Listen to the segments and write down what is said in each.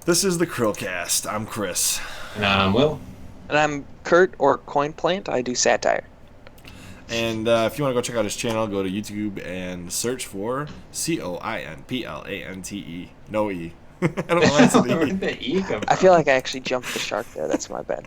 This is the CHRILLCAST. I'm Chris. And I'm Will. And I'm Kurt, or CoinPlant. I do satire. And if you want to go check out his channel, go to YouTube and search for CoinPlante. No E. I don't know why it's an Where E. did the E come from? I feel like I actually jumped the shark there. That's my bad.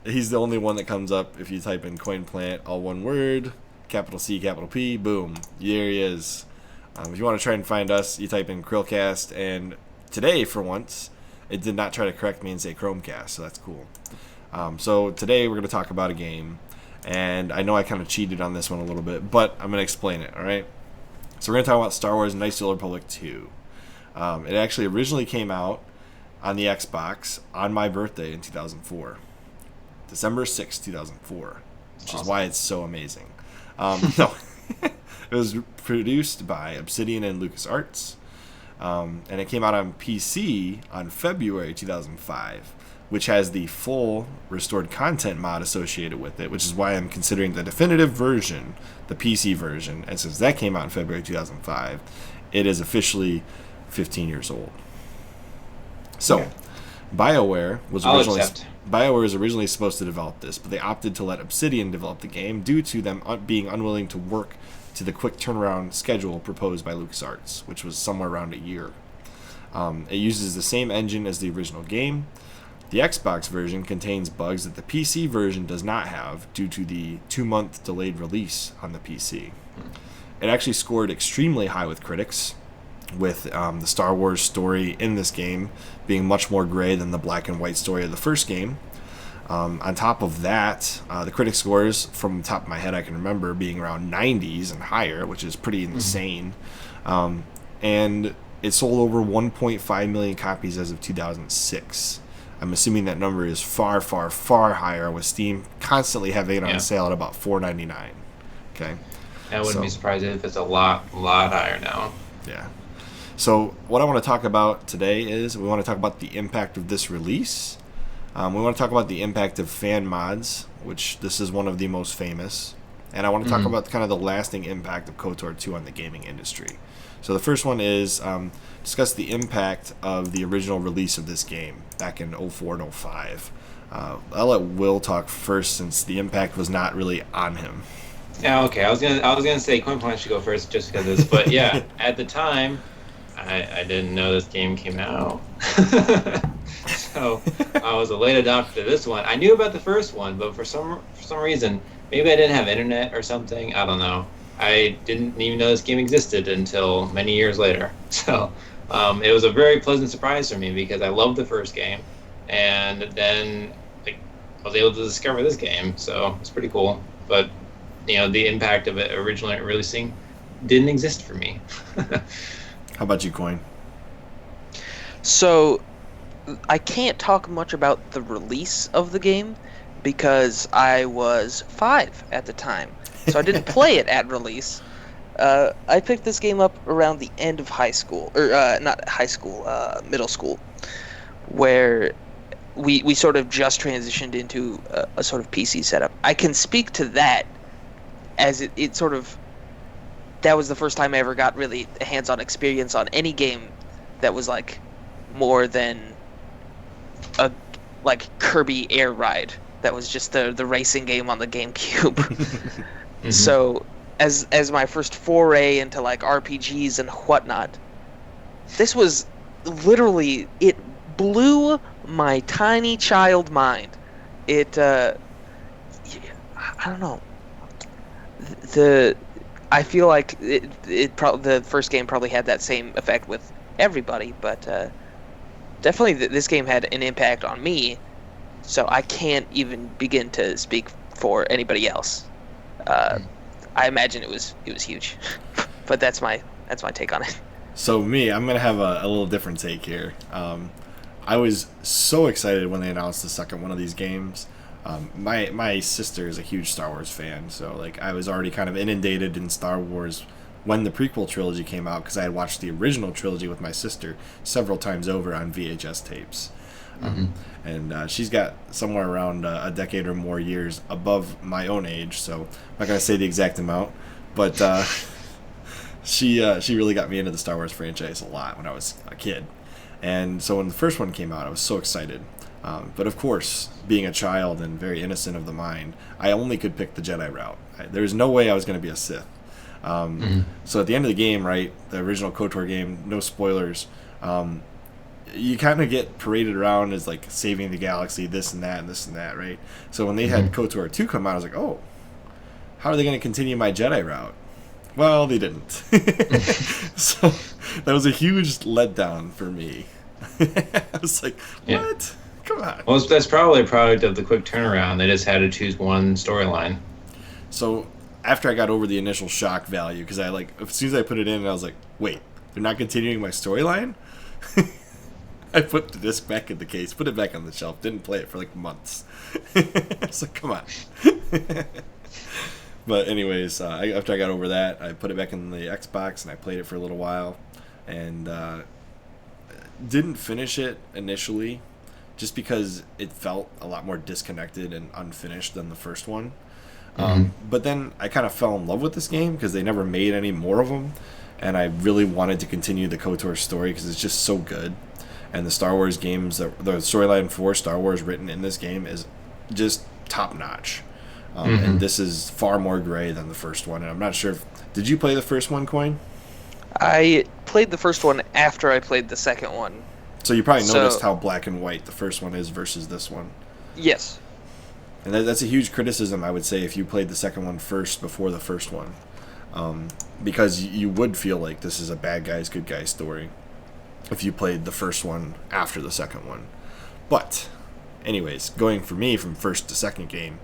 He's the only one that comes up if you type in CoinPlant, all one word, capital C, capital P, boom, there he is. If you want to try and find us, you type in CHRILLCAST, and today, for once, it did not try to correct me and say Chromecast, so that's cool. So today we're going to talk about a game, and I know I kind of cheated on this one a little bit, but I'm going to explain it, alright? So we're going to talk about Star Wars Knights of the Old Republic 2. It actually originally came out on the Xbox on my birthday in 2004. December 6th, 2004, which is why it's so amazing. No, it was produced by Obsidian and LucasArts, and it came out on PC on February 2005, which has the full restored content mod associated with it, which is why I'm considering the definitive version, the PC version, and since that came out in February 2005, it is officially 15 years old. So, Okay. BioWare was I'll originally... accept. BioWare was originally supposed to develop this, but they opted to let Obsidian develop the game due to them being unwilling to work to the quick turnaround schedule proposed by LucasArts, which was somewhere around a year. It uses the same engine as the original game. The Xbox version contains bugs that the PC version does not have due to the 2-month delayed release on the PC. It actually scored extremely high with critics, with the Star Wars story in this game being much more gray than the black and white story of the first game. On top of that, the critic scores, from the top of my head I can remember, being around 90s and higher, which is pretty insane. And it sold over 1.5 million copies as of 2006. I'm assuming that number is far, far, far higher, with Steam constantly having it on sale at about $4.99. Okay. I wouldn't be surprised if it's a lot higher now. Yeah. So what I want to talk about today is we want to talk about the impact of this release. We want to talk about the impact of fan mods, which this is one of the most famous. And I want to talk about kind of the lasting impact of KOTOR 2 on the gaming industry. So the first one is discuss the impact of the original release of this game back in 04 and 05. I'll let Will talk first since the impact was not really on him. Yeah, okay. I was gonna say CoinPlant should go first just because this, but yeah, at the time, I didn't know this game came out. So I was a late adopter to this one. I knew about the first one, but for some reason, maybe I didn't have internet or something. I don't know. I didn't even know this game existed until many years later. So it was a very pleasant surprise for me because I loved the first game, and then I was able to discover this game. So it's pretty cool. But the impact of it originally releasing didn't exist for me. How about you, Coin? So, I can't talk much about the release of the game because I was 5 at the time. So I didn't play it at release. I picked this game up around the end of high school, or not high school, middle school, where we sort of just transitioned into a sort of PC setup. I can speak to that as it sort of, that was the first time I ever got really a hands-on experience on any game that was like more than a Kirby Air Ride. That was just the racing game on the GameCube. So as my first foray into like RPGs and whatnot, this was literally, it blew my tiny child mind. It I don't know. I feel like the first game probably had that same effect with everybody, but definitely this game had an impact on me, so I can't even begin to speak for anybody else. I imagine it was huge, but that's my take on it. So I'm gonna have a little different take here. I was so excited when they announced the second one of these games. My sister is a huge Star Wars fan, so like I was already kind of inundated in Star Wars when the prequel trilogy came out because I had watched the original trilogy with my sister several times over on VHS tapes. And she's got somewhere around a decade or more years above my own age, so I'm not going to say the exact amount, but she really got me into the Star Wars franchise a lot when I was a kid. And so when the first one came out, I was so excited. But of course, being a child and very innocent of the mind, I only could pick the Jedi route. There was no way I was going to be a Sith. So at the end of the game, right, the original KOTOR game, no spoilers, you kind of get paraded around as like saving the galaxy, this and that and this and that, right? So when they had KOTOR 2 come out, I was like, oh, how are they going to continue my Jedi route? Well, they didn't. So that was a huge letdown for me. I was like, what? Yeah. Come on. Well, that's probably a product of the quick turnaround. They just had to choose one storyline. So after I got over the initial shock value, because I like, as soon as I put it in, I was like, wait, they're not continuing my storyline? I put the disc back in the case, put it back on the shelf, didn't play it for like months. I was like, come on. But anyways, after I got over that, I put it back in the Xbox and I played it for a little while, and didn't finish it initially, just because it felt a lot more disconnected and unfinished than the first one. But then I kind of fell in love with this game because they never made any more of them, and I really wanted to continue the KOTOR story because it's just so good. And the Star Wars games, the storyline for Star Wars written in this game is just top notch. And this is far more gray than the first one. And I'm not sure did you play the first one, Coin? I played the first one after I played the second one. So you probably noticed how black and white the first one is versus this one. Yes. And that's a huge criticism, I would say, if you played the second one first before the first one. Because you would feel like this is a bad guys, good guys story if you played the first one after the second one. But, anyways, going for me from first to second game,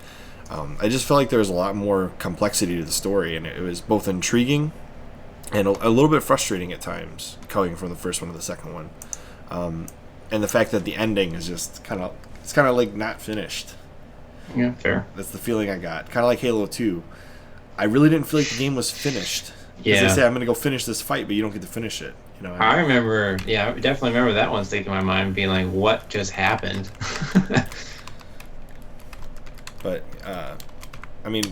I just felt like there was a lot more complexity to the story, and it was both intriguing and a little bit frustrating at times, going from the first one to the second one. And the fact that the ending is just it's kind of like not finished. Yeah, fair. That's the feeling I got. Kind of like Halo 2. I really didn't feel like the game was finished. Yeah. They say, I'm going to go finish this fight, but you don't get to finish it. You know, I remember, I definitely remember that one sticking in my mind, being like, what just happened? But, I mean,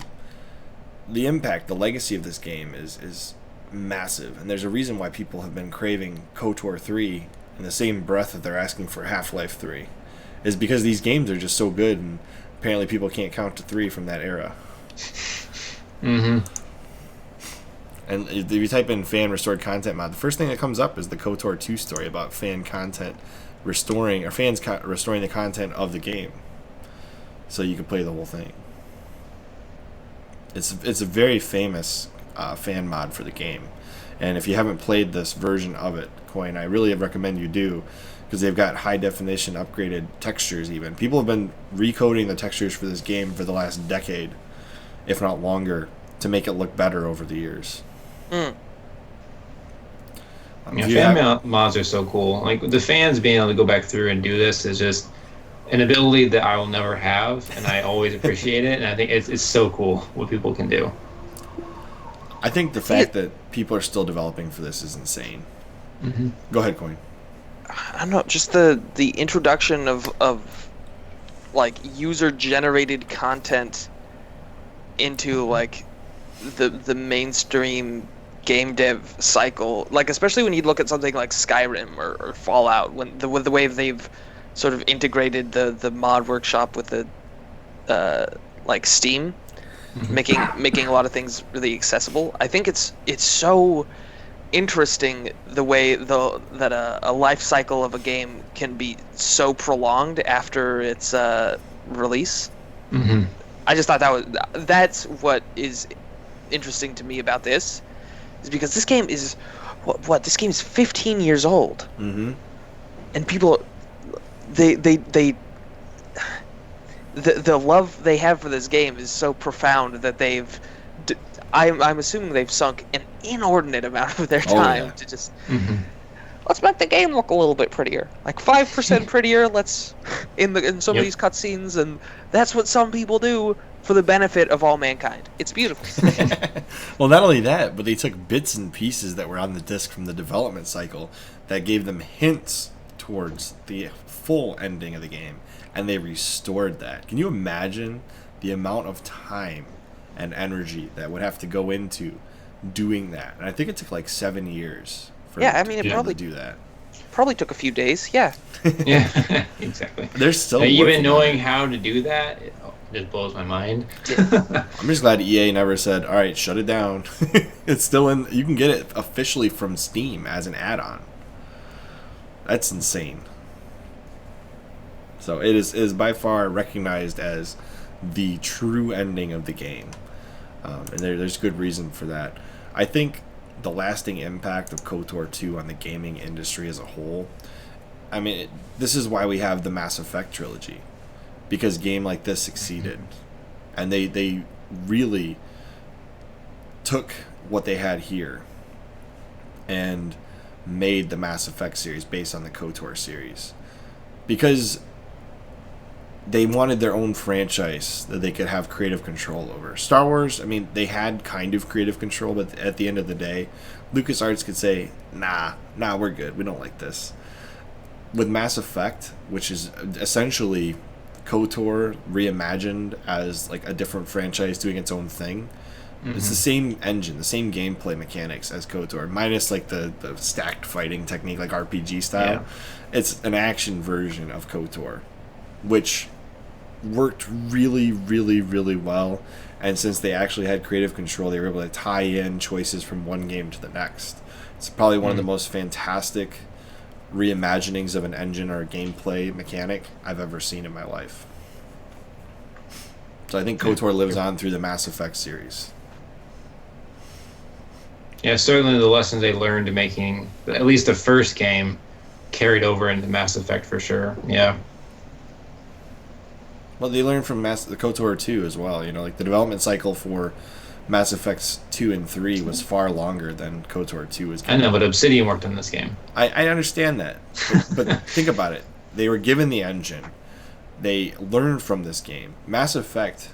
the impact, the legacy of this game is massive. And there's a reason why people have been craving KOTOR 3 in the same breath that they're asking for Half-Life 3. Is because these games are just so good, and apparently people can't count to 3 from that era. And if you type in fan restored content mod, the first thing that comes up is the KOTOR 2 story about fan content restoring, or fans restoring the content of the game, so you can play the whole thing. It's a very famous fan mod for the game, and if you haven't played this version of it, Coin, I really recommend you do, because they've got high definition upgraded textures. Even people have been recoding the textures for this game for the last decade, if not longer, to make it look better over the years. Fan mods are so cool. Like, the fans being able to go back through and do this is just an ability that I will never have, and I always appreciate it, and I think it's so cool what people can do. I think the fact that people are still developing for this is insane. Go ahead, Coin. I don't know, just the introduction of like user-generated content into like the mainstream game dev cycle, like especially when you look at something like Skyrim or Fallout, with the way they've sort of integrated the mod workshop with the like Steam, making a lot of things really accessible. I think it's so interesting the way that a life cycle of a game can be so prolonged after its release. I just thought that's what is interesting to me about this, is because this game is this game is 15 years old, and people the love they have for this game is so profound that they've I'm assuming they've sunk an inordinate amount of their time to just let's make the game look a little bit prettier, like 5% prettier. Let's in some of these cutscenes, and that's what some people do for the benefit of all mankind. It's beautiful. Well, not only that, but they took bits and pieces that were on the disc from the development cycle that gave them hints towards the full ending of the game, and they restored that. Can you imagine the amount of time and energy that would have to go into doing that. And I think it took like 7 years for Yeah, I mean, it them probably to do that. Probably took a few days. Yeah. Yeah, exactly. They're still even knowing how to do that, it just blows my mind. I'm just glad EA never said, "All right, shut it down." It's still in. You can get it officially from Steam as an add-on. That's insane. So it is by far recognized as the true ending of the game, and there's good reason for that. I think the lasting impact of KOTOR 2 on the gaming industry as a whole. I mean, this is why we have the Mass Effect trilogy, because a game like this succeeded, and they really took what they had here and made the Mass Effect series based on the KOTOR series, because they wanted their own franchise that they could have creative control over. Star Wars, I mean, they had kind of creative control, but at the end of the day, LucasArts could say, nah, we're good. We don't like this. With Mass Effect, which is essentially KOTOR reimagined as like a different franchise doing its own thing, it's the same engine, the same gameplay mechanics as KOTOR, minus like the stacked fighting technique, like RPG style. Yeah. It's an action version of KOTOR, which worked really, really, really well. And since they actually had creative control, they were able to tie in choices from one game to the next. It's probably one of the most fantastic reimaginings of an engine or a gameplay mechanic I've ever seen in my life. So I think KOTOR lives on through the Mass Effect series. Yeah, certainly the lessons they learned to making at least the first game carried over into Mass Effect for sure. Yeah. Well, they learned from the KOTOR 2 as well. You know, like the development cycle for Mass Effects 2 and 3 was far longer than KOTOR 2 was. I know, but Obsidian worked on this game. I understand that. But think about it. They were given the engine. They learned from this game. Mass Effect,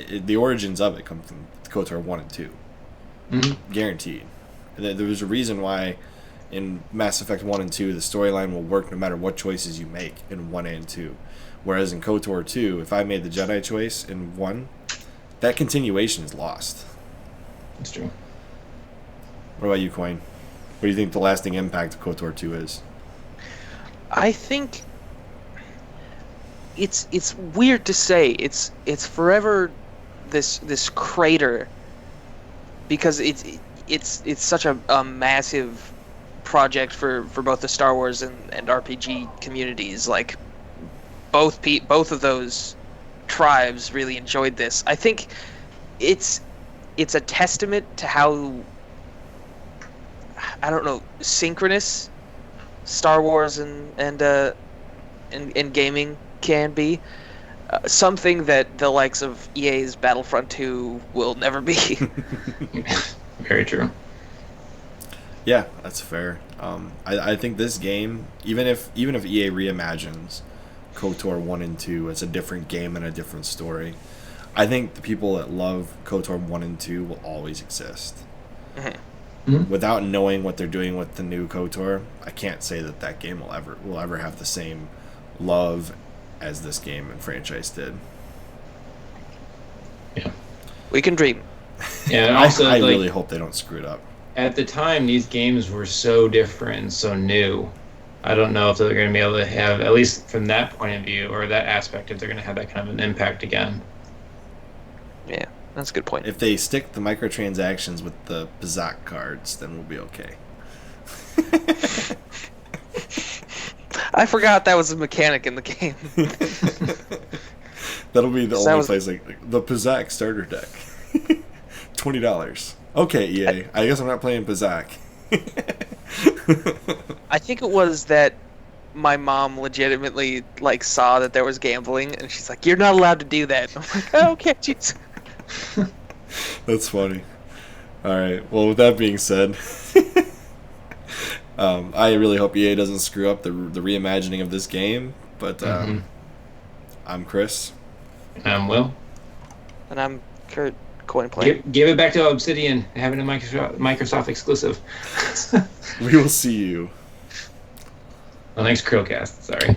the origins of it come from KOTOR 1 and 2. Guaranteed. And there was a reason why in Mass Effect 1 and 2, the storyline will work no matter what choices you make in 1 and 2. Whereas in KOTOR 2, if I made the Jedi choice in 1, that continuation is lost. That's true. What about you, Coin? What do you think the lasting impact of KOTOR 2 is? I think it's weird to say. It's forever this crater, because it's such a massive project for both the Star Wars and RPG communities. Like both of those tribes really enjoyed this. I think it's a testament to how, I don't know, synchronous Star Wars and gaming can be. Something that the likes of EA's Battlefront 2 will never be. Very true. Yeah, that's fair. I think this game, even if EA reimagines KOTOR 1 and 2, it's a different game and a different story. I think the people that love KOTOR 1 and 2 will always exist. Without knowing what they're doing with the new KOTOR, I can't say that game will ever have the same love as this game and franchise did. Yeah, we can dream. Yeah, and also I really hope they don't screw it up. At the time, these games were so different and so new. I don't know if they're going to be able to have, at least from that point of view or that aspect, if they're going to have that kind of an impact again. Yeah, that's a good point. If they stick the microtransactions with the Bazak cards, then we'll be okay. I forgot that was a mechanic in the game. That'll be the only place, like the Bazak starter deck. $20. Okay, EA. I guess I'm not playing Bazak. I think it was that my mom legitimately saw that there was gambling, and she's like, "You're not allowed to do that." And I'm like, "Oh, okay, jeez." That's funny. All right. Well, with that being said, I really hope EA doesn't screw up the reimagining of this game. But I'm Chris. I'm Will. And I'm Kurt. CoinPlant. Give it back to Obsidian, having a Microsoft exclusive. We will see you. Well, thanks, CHRILLCAST. Sorry.